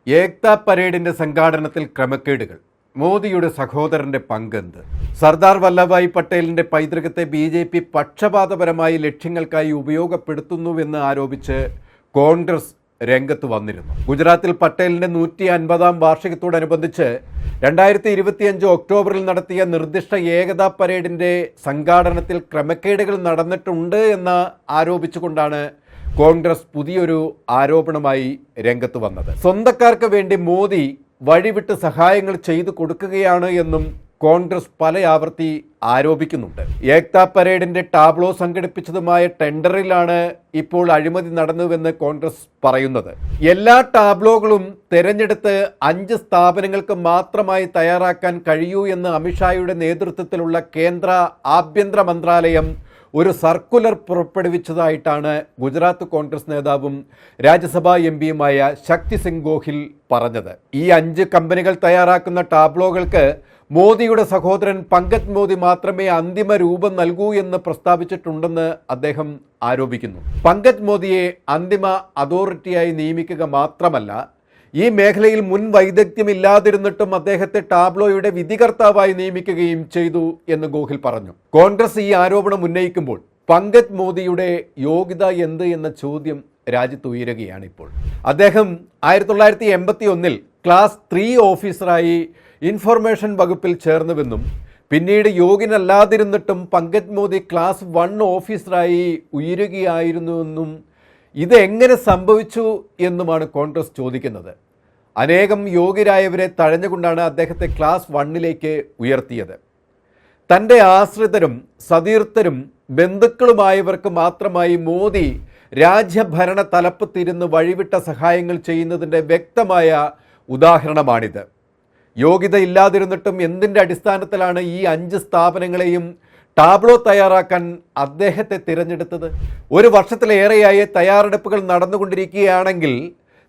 ഏക്താ പരേഡിന്റെ സംഘാടനത്തിൽ ക്രമക്കേടുകൾ. മോദിയുടെ സഹോദരന്റെ പങ്കെന്ത്? സർദാർ വല്ലഭായ് പട്ടേലിന്റെ പൈതൃകത്തെ ബി.ജെ.പി. പക്ഷപാതപരമായി ലക്ഷ്യങ്ങൾക്കായി ഉപയോഗപ്പെടുത്തുന്നുവെന്ന് ആരോപിച്ച് കോൺഗ്രസ് രംഗത്ത് വന്നിരുന്നു. ഗുജറാത്തിൽ പട്ടേലിന്റെ 150-ാം വാർഷികത്തോടനുബന്ധിച്ച് 2025 ഒക്ടോബറിൽ നടത്തിയ നിർദ്ദിഷ്ട ഏകതാ പരേഡിന്റെ സംഘാടനത്തിൽ ക്രമക്കേടുകൾ നടന്നിട്ടുണ്ട് എന്ന് ആരോപിച്ചുകൊണ്ടാണ് കോൺഗ്രസ് പുതിയൊരു ആരോപണമായി രംഗത്ത് വന്നത്. സ്വന്തക്കാർക്ക് വേണ്ടി മോദി വഴിവിട്ട് സഹായങ്ങൾ ചെയ്തു കൊടുക്കുകയാണ് എന്നും കോൺഗ്രസ് പല ആവർത്തി ആരോപിക്കുന്നുണ്ട്. ഏക്താ പരേഡിന്റെ ടാബ്ലോ സംഘടിപ്പിച്ചതുമായ ടെൻഡറിലാണ് ഇപ്പോൾ അഴിമതി നടന്നുവെന്ന് കോൺഗ്രസ് പറയുന്നത്. എല്ലാ ടാബ്ലോകളും തെരഞ്ഞെടുത്ത് 5 സ്ഥാപനങ്ങൾക്ക് മാത്രമായി തയ്യാറാക്കാൻ കഴിയൂ എന്ന് അമിത്ഷായുടെ നേതൃത്വത്തിലുള്ള കേന്ദ്ര ആഭ്യന്തര മന്ത്രാലയം ഒരു സർക്കുലർ പുറപ്പെടുവിച്ചതായിട്ടാണ് ഗുജറാത്ത് കോൺഗ്രസ് നേതാവും രാജ്യസഭാ എംപിയുമായ ശക്തി സിംഗ് ഗോഹിൽ പറഞ്ഞത്. ഈ 5 കമ്പനികൾ തയ്യാറാക്കുന്ന ടാബ്ലോകൾക്ക് മോദിയുടെ സഹോദരൻ പങ്കജ് മോദി മാത്രമേ അന്തിമ രൂപം നൽകൂ എന്ന് പ്രസ്താവിച്ചിട്ടുണ്ടെന്ന് അദ്ദേഹം ആരോപിക്കുന്നു. പങ്കജ് മോദിയെ അന്തിമ അതോറിറ്റിയായി നിയമിക്കുക മാത്രമല്ല, ഈ മേഖലയിൽ മുൻ വൈദഗ്ധ്യമില്ലാതിരുന്നിട്ടും അദ്ദേഹത്തെ ടാബ്ലോയുടെ വിധികർത്താവായി നിയമിക്കുകയും ചെയ്തു എന്ന് ഗോഹിൽ പറഞ്ഞു. കോൺഗ്രസ് ഈ ആരോപണം ഉന്നയിക്കുമ്പോൾ പങ്കജ് മോദിയുടെ യോഗ്യത എന്ത് എന്ന ചോദ്യം രാജ്യത്ത് ഉയരുകയാണ് ഇപ്പോൾ. അദ്ദേഹം 1981 ക്ലാസ് 3 ഓഫീസറായി ഇൻഫർമേഷൻ വകുപ്പിൽ ചേർന്നുവെന്നും പിന്നീട് യോഗ്യനല്ലാതിരുന്നിട്ടും പങ്കജ് മോദി ക്ലാസ് 1 ഓഫീസറായി ഉയരുകയായിരുന്നുവെന്നും ഇത് എങ്ങനെ സംഭവിച്ചു എന്നുമാണ് കോൺഗ്രസ് ചോദിക്കുന്നത്. അനേകം യോഗ്യരായവരെ തഴഞ്ഞുകൊണ്ടാണ് അദ്ദേഹത്തെ ക്ലാസ് 1ലേക്ക് ഉയർത്തിയത്. തൻ്റെ ആശ്രിതരും സതീർത്ഥരും ബന്ധുക്കളുമായവർക്ക് മാത്രമായി മോദി രാജ്യഭരണ തലപ്പത്തിരുന്ന് വഴിവിട്ട സഹായങ്ങൾ ചെയ്യുന്നതിൻ്റെ വ്യക്തമായ ഉദാഹരണമാണിത്. യോഗ്യത ഇല്ലാതിരുന്നിട്ടും എന്തിൻ്റെ അടിസ്ഥാനത്തിലാണ് ഈ 5 സ്ഥാപനങ്ങളെയും ടാബ്ലോ തയ്യാറാക്കാൻ അദ്ദേഹത്തെ തിരഞ്ഞെടുത്തത്? 1 വർഷത്തിലേറെയായി തയ്യാറെടുപ്പുകൾ നടന്നുകൊണ്ടിരിക്കുകയാണെങ്കിൽ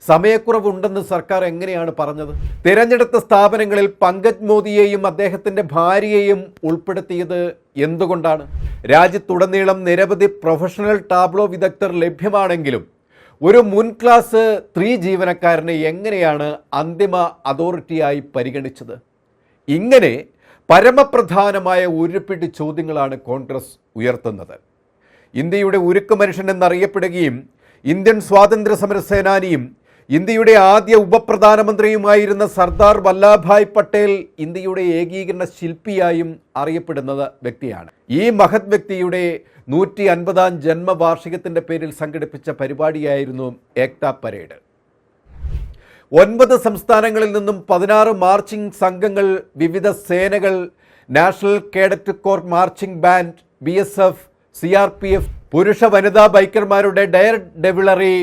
സമയക്കുറവുണ്ടെന്ന് സർക്കാർ എങ്ങനെയാണ് പറഞ്ഞത്? തിരഞ്ഞെടുത്ത സ്ഥാപനങ്ങളിൽ പങ്കജ് മോദിയെയും അദ്ദേഹത്തിൻ്റെ ഭാര്യയെയും ഉൾപ്പെടുത്തിയത് എന്തുകൊണ്ടാണ്? രാജ്യത്തുടനീളം നിരവധി പ്രൊഫഷണൽ ടാബ്ലോ വിദഗ്ധർ ലഭ്യമാണെങ്കിലും ഒരു മുൻ ക്ലാസ് 3 ജീവനക്കാരനെ എങ്ങനെയാണ് അന്തിമ അതോറിറ്റിയായി പരിഗണിച്ചത്? ഇങ്ങനെ പരമപ്രധാനമായ ഉരുപ്പിടി ചോദ്യങ്ങളാണ് കോൺഗ്രസ് ഉയർത്തുന്നത്. ഇന്ത്യയുടെ ഉരുക്ക് മനുഷ്യൻ എന്നറിയപ്പെടുകയും ഇന്ത്യൻ സ്വാതന്ത്ര്യ സമര സേനാനിയും ഇന്ത്യയുടെ ആദ്യ ഉപപ്രധാനമന്ത്രിയുമായിരുന്ന സർദാർ വല്ലഭായ് പട്ടേൽ ഇന്ത്യയുടെ ഏകീകരണ ശില്പിയായും അറിയപ്പെടുന്ന വ്യക്തിയാണ്. ഈ മഹത് വ്യക്തിയുടെ 150-ാം ജന്മവാർഷികത്തിൻ്റെ പേരിൽ സംഘടിപ്പിച്ച പരിപാടിയായിരുന്നു ഏക്താ പരേഡ്. 9 സംസ്ഥാനങ്ങളിൽ നിന്നും 16 മാർച്ചിംഗ് സംഘങ്ങൾ, വിവിധ സേനകൾ, national cadet core marching band, BSF, CRPF, പുരുഷ വനിതാ ബൈക്കർമാരുടെ ഡയർ ഡെവിളറി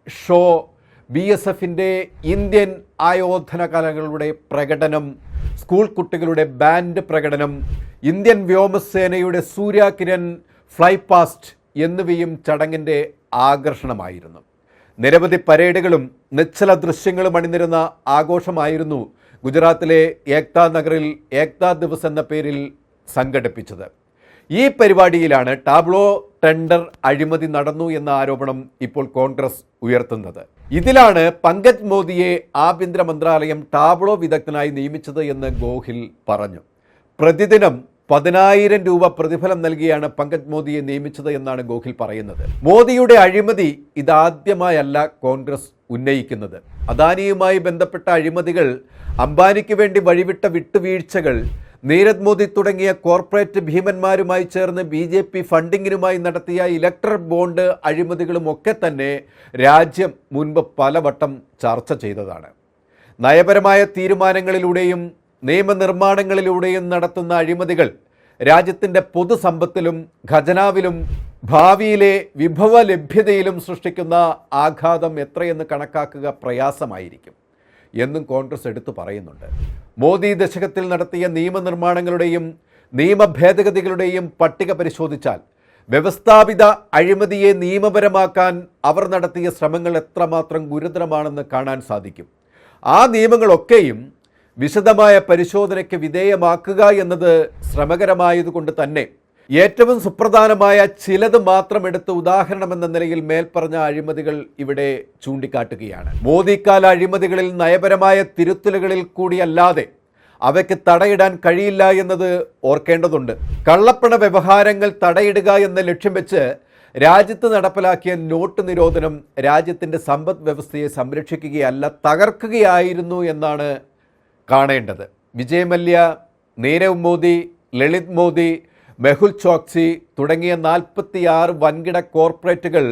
ഷോ, BSFിൻ്റെ ഇന്ത്യൻ ആയോധന കലകളുടെ പ്രകടനം, സ്കൂൾ കുട്ടികളുടെ ബാൻഡ് പ്രകടനം, ഇന്ത്യൻ വ്യോമസേനയുടെ സൂര്യകിരൺ ഫ്ലൈ പാസ്റ്റ് എന്നിവയും ചടങ്ങിൻ്റെ ആകർഷണമായിരുന്നു. നിരവധി പരേഡുകളും നിശ്ചല ദൃശ്യങ്ങളും അണിനിരുന്ന ആഘോഷമായിരുന്നു ഗുജറാത്തിലെ ഏക്താ നഗറിൽ ഏക്താ ദിവസ് എന്ന പേരിൽ സംഘടിപ്പിച്ചത്. ഈ പരിപാടിയിലാണ് ടാബ്ലോ ടെൻഡർ അഴിമതി നടന്നു എന്ന ആരോപണം ഇപ്പോൾ കോൺഗ്രസ് ഉയർത്തുന്നത്. ഇതിലാണ് പങ്കജ് മോദിയെ ആഭ്യന്തര മന്ത്രാലയം ടാബ്ലോ വിദഗ്ധനായി നിയമിച്ചത് എന്ന് ഗോഹിൽ പറഞ്ഞു. പ്രതിദിനം 10,000 രൂപ പ്രതിഫലം നൽകിയാണ് പങ്കജ് മോദിയെ നിയമിച്ചത് എന്നാണ് ഗോഹിൽ പറയുന്നത്. മോദിയുടെ അഴിമതി ഇതാദ്യമായല്ല കോൺഗ്രസ് ഉന്നയിക്കുന്നത്. അദാനിയുമായി ബന്ധപ്പെട്ട അഴിമതികൾ, അംബാനിക്ക് വേണ്ടി വഴിവിട്ട വിട്ടുവീഴ്ചകൾ, നീരജ് മോദി തുടങ്ങിയ കോർപ്പറേറ്റ് ഭീമന്മാരുമായി ചേർന്ന് BJP ഫണ്ടിങ്ങിനുമായി നടത്തിയ ഇലക്ട്രൽ ബോണ്ട് അഴിമതികളും ഒക്കെ തന്നെ രാജ്യം മുൻപ് പലവട്ടം ചർച്ച ചെയ്തതാണ്. നയപരമായ തീരുമാനങ്ങളിലൂടെയും നിയമനിർമ്മാണങ്ങളിലൂടെയും നടത്തുന്ന അഴിമതികൾ രാജ്യത്തിൻ്റെ പൊതുസമ്പത്തിലും ഖജനാവിലും ഭാവിയിലെ വിഭവ ലഭ്യതയിലും സൃഷ്ടിക്കുന്ന ആഘാതം എത്രയെന്ന് കണക്കാക്കുക പ്രയാസമായിരിക്കും എന്നും കോൺഗ്രസ് എടുത്തു പറയുന്നുണ്ട്. മോദി ദശകത്തിൽ നടത്തിയ നിയമനിർമ്മാണങ്ങളുടെയും നിയമ ഭേദഗതികളുടെയും പട്ടിക പരിശോധിച്ചാൽ വ്യവസ്ഥാപിത അഴിമതിയെ നിയമപരമാക്കാൻ അവർ നടത്തിയ ശ്രമങ്ങൾ എത്രമാത്രം ഗുരുതരമാണെന്ന് കാണാൻ സാധിക്കും. ആ നിയമങ്ങളൊക്കെയും വിശദമായ പരിശോധനയ്ക്ക് വിധേയമാക്കുക എന്നത് ശ്രമകരമായതുകൊണ്ട് തന്നെ ഏറ്റവും സുപ്രധാനമായ ചിലത് മാത്രം എടുത്ത് ഉദാഹരണമെന്ന നിലയിൽ മേൽപ്പറഞ്ഞ അഴിമതികൾ ഇവിടെ ചൂണ്ടിക്കാട്ടുകയാണ്. മോദിക്കാല അഴിമതികളിൽ നയപരമായ തിരുത്തലുകളിൽ കൂടിയല്ലാതെ അവയ്ക്ക് തടയിടാൻ കഴിയില്ല എന്നത് ഓർക്കേണ്ടതുണ്ട്. കള്ളപ്പണ വ്യവഹാരങ്ങൾ തടയിടുക എന്ന ലക്ഷ്യം വെച്ച് രാജ്യത്ത് നടപ്പിലാക്കിയ നോട്ട് നിരോധനം രാജ്യത്തിൻ്റെ സമ്പദ് വ്യവസ്ഥയെ സംരക്ഷിക്കുകയല്ല, തകർക്കുകയായിരുന്നു എന്നാണ് കാണേണ്ടത്. വിജയ് മല്യ, നീരവ് മോദി, ലളിത് മോദി, മെഹുൽ ചോക്സി തുടങ്ങിയ 46 വൻകിട കോർപ്പറേറ്റുകൾ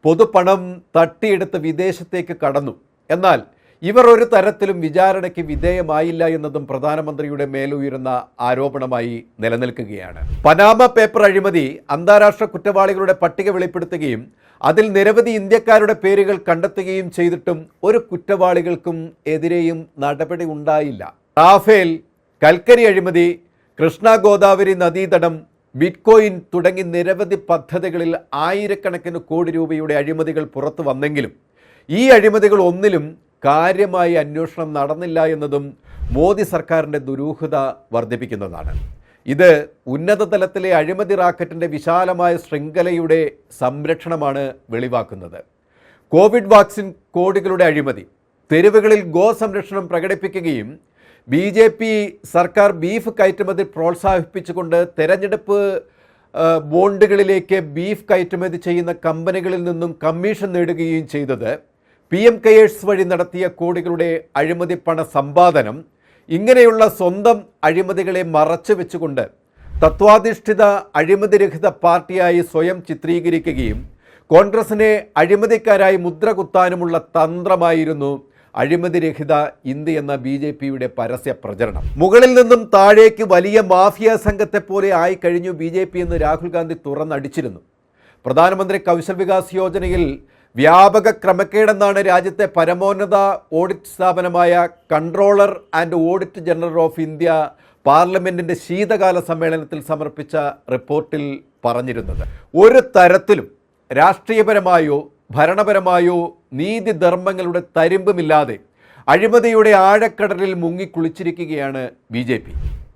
പൊതുപണം തട്ടിയെടുത്ത് വിദേശത്തേക്ക് കടന്നു. എന്നാൽ ഇവർ ഒരു തരത്തിലും വിചാരണയ്ക്ക് വിധേയമായില്ല എന്നതും പ്രധാനമന്ത്രിയുടെ മേലുയരുന്ന ആരോപണമായി നിലനിൽക്കുകയാണ്. പനാമ പേപ്പർ അഴിമതി അന്താരാഷ്ട്ര കുറ്റവാളികളുടെ പട്ടിക വെളിപ്പെടുത്തുകയും അതിൽ നിരവധി ഇന്ത്യക്കാരുടെ പേരുകൾ കണ്ടെത്തുകയും ചെയ്തിട്ടും ഒരു കുറ്റവാളികൾക്കും എതിരെയും നടപടി ഉണ്ടായില്ല. റാഫേൽ, കൽക്കരി അഴിമതി, കൃഷ്ണ ഗോദാവരി നദീതടം, ബിറ്റ്കോയിൻ തുടങ്ങി നിരവധി പദ്ധതികളിൽ ആയിരക്കണക്കിന് കോടി രൂപയുടെ അഴിമതികൾ പുറത്തു വന്നെങ്കിലും ഈ അഴിമതികൾ ഒന്നിലും കാര്യമായി അന്വേഷണം നടന്നില്ല എന്നതും മോദി സർക്കാരിൻ്റെ ദുരൂഹത വർദ്ധിപ്പിക്കുന്നതാണ്. ഇത് ഉന്നത തലത്തിലെ അഴിമതി റാക്കറ്റിൻ്റെ വിശാലമായ ശൃംഖലയുടെ സംരക്ഷണമാണ് വെളിവാക്കുന്നത്. കോവിഡ് വാക്സിൻ കോടികളുടെ അഴിമതി, തെരുവുകളിൽ ഗോസംരക്ഷണം പ്രകടിപ്പിക്കുകയും BJP സർക്കാർ ബീഫ് കയറ്റുമതി പ്രോത്സാഹിപ്പിച്ചുകൊണ്ട് തെരഞ്ഞെടുപ്പ് ബോണ്ടുകളിലേക്ക് ബീഫ് കയറ്റുമതി ചെയ്യുന്ന കമ്പനികളിൽ നിന്നും കമ്മീഷൻ നേടുകയും ചെയ്തത്, PM കെയേഴ്സ് വഴി നടത്തിയ കോടികളുടെ അഴിമതി പണ സമ്പാദനം, ഇങ്ങനെയുള്ള സ്വന്തം അഴിമതികളെ മറച്ചു വെച്ചുകൊണ്ട് തത്വാധിഷ്ഠിത അഴിമതിരഹിത പാർട്ടിയായി സ്വയം ചിത്രീകരിക്കുകയും കോൺഗ്രസിനെ അഴിമതിക്കാരായി മുദ്ര കുത്താനുമുള്ള തന്ത്രമായിരുന്നു അഴിമതിരഹിത ഇന്ത്യ എന്ന BJPയുടെ പരസ്യ പ്രചരണം. മുകളിൽ നിന്നും താഴേക്ക് വലിയ മാഫിയ സംഘത്തെ പോലെ ആയിക്കഴിഞ്ഞു BJP എന്ന് രാഹുൽ ഗാന്ധി തുറന്നടിച്ചിരുന്നു. പ്രധാനമന്ത്രി കൗശൽ വികാസ് യോജനയിൽ വ്യാപക ക്രമക്കേടെന്നാണ് രാജ്യത്തെ പരമോന്നത ഓഡിറ്റ് സ്ഥാപനമായ controller and audit general of India പാർലമെൻറ്റിൻ്റെ ശീതകാല സമ്മേളനത്തിൽ സമർപ്പിച്ച റിപ്പോർട്ടിൽ പറഞ്ഞിരുന്നത്. ഒരു തരത്തിലും രാഷ്ട്രീയപരമായോ ഭരണപരമായോ നീതിധർമ്മങ്ങളുടെ തരിമ്പുമില്ലാതെ അഴിമതിയുടെ ആഴക്കടലിൽ മുങ്ങിക്കുളിച്ചിരിക്കുകയാണ് BJP.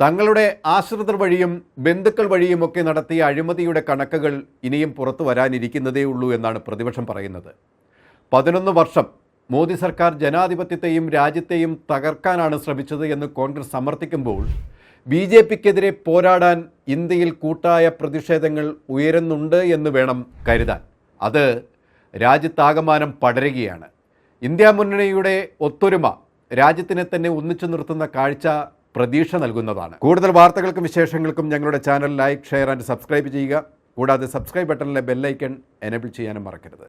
തങ്ങളുടെ ആശ്രിതർ വഴിയും ബന്ധുക്കൾ വഴിയുമൊക്കെ നടത്തിയ അഴിമതിയുടെ കണക്കുകൾ ഇനിയും പുറത്തു വരാനിരിക്കുന്നതേ ഉള്ളൂ എന്നാണ് പ്രതിപക്ഷം പറയുന്നത്. 11 വർഷം മോദി സർക്കാർ ജനാധിപത്യത്തെയും രാജ്യത്തെയും തകർക്കാനാണ് ശ്രമിച്ചത് എന്ന് കോൺഗ്രസ് സമർത്ഥിക്കുമ്പോൾ BJPക്കെതിരെ പോരാടാൻ ഇന്ത്യയിൽ കൂട്ടായ പ്രതിഷേധങ്ങൾ ഉയരുന്നുണ്ട് എന്ന് വേണം കരുതാൻ. അത് രാജ്യത്താകമാനം പടരുകയാണ്. ഇന്ത്യ മുന്നണിയുടെ ഒത്തൊരുമ രാജ്യത്തിനെ തന്നെ ഒന്നിച്ചു നിർത്തുന്ന കാഴ്ച പ്രതീക്ഷ നൽകുന്നതാണ്. കൂടുതൽ വാർത്തകൾക്കും വിശേഷങ്ങൾക്കും ഞങ്ങളുടെ channel like, share and subscribe ചെയ്യുക. കൂടാതെ സബ്സ്ക്രൈബ് ബട്ടണിലെ ബെല്ലൈക്കൺ എനേബിൾ ചെയ്യാനും മറക്കരുത്.